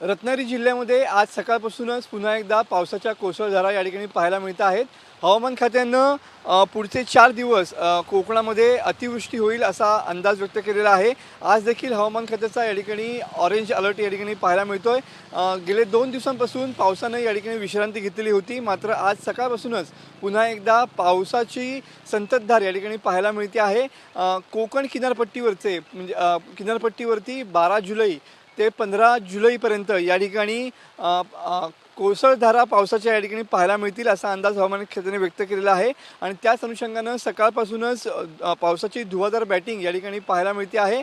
रत्नागिरी जिल्ह्यामध्ये आज सकाळपासूनच पुन्हा एकदा पावसाच्या कोसळधारा या ठिकाणी पाहायला मिळत आहेत। हवामान खात्यानं पुढचे 4 दिवस कोकणामध्ये अतिवृष्टी होईल असा अंदाज व्यक्त केलेला आहे। आज देखील हवामान खात्याचा या ठिकाणी ऑरेंज अलर्ट या ठिकाणी पाहायला मिळतोय। गेले 2 दिवसांपासून पावसानं या ठिकाणी विश्रांती घेतलेली होती, मात्र आज सकाळपासूनच पुन्हा एकदा पावसाची संततधार या ठिकाणी पाहायला मिळते आहे। कोकण किनारपट्टीवरचे म्हणजे किनारपट्टीवरती 12 जुलै ते 15 जुलैपर्यंत या ठिकाणी कोसळधारा पावसाच्या या ठिकाणी पाहायला मिळतील असा अंदाज हवामान खात्याने व्यक्त केलेला आहे। आणि त्याच अनुषंगानं सकाळपासूनच पावसाची धुवाधार बॅटिंग या ठिकाणी पाहायला मिळते आहे।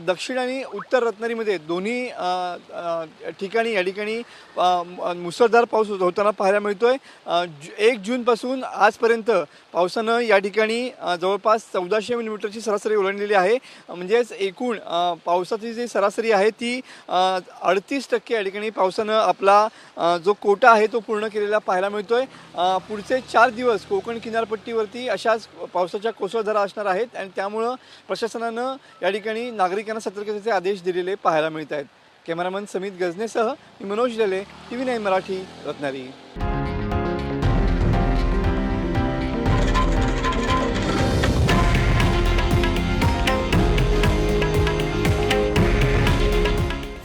दक्षिण आणि उत्तर रत्नागिरीमध्ये दोन्ही ठिकाणी या ठिकाणी मुसळधार पाऊस होताना पाहायला मिळतोय। 1 जूनपासून आजपर्यंत पावसानं या ठिकाणी जवळपास 1400 मिलीमीटरची सरासरी ओलांडलेली आहे। म्हणजेच एकूण पावसाची जी सरासरी आहे ती 38% या ठिकाणी पावसानं आपला जो कोटा आहे तो पूर्ण केलेला पाहायला मिळतोय। पुढचे 4 दिवस कोकण किनारपट्टीवरती अशाच पावसाच्या कोसळधारा असणार आहेत आणि त्यामुळं प्रशासनानं या ठिकाणी नागरिकांना सतर्कतेचे आदेश दिलेले पाहायला मिळत आहेत। कॅमेरामन समित गजनेसह मी मनोज लेले, TV9 मराठी, रत्नागिरी।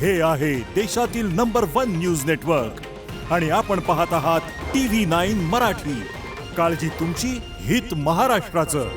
हे आहे देशातील नंबर 1 न्यूज नेटवर्क आणि आपण पाहत आहात TV9 मराठी। काळजी तुमची, हित महाराष्ट्राचं।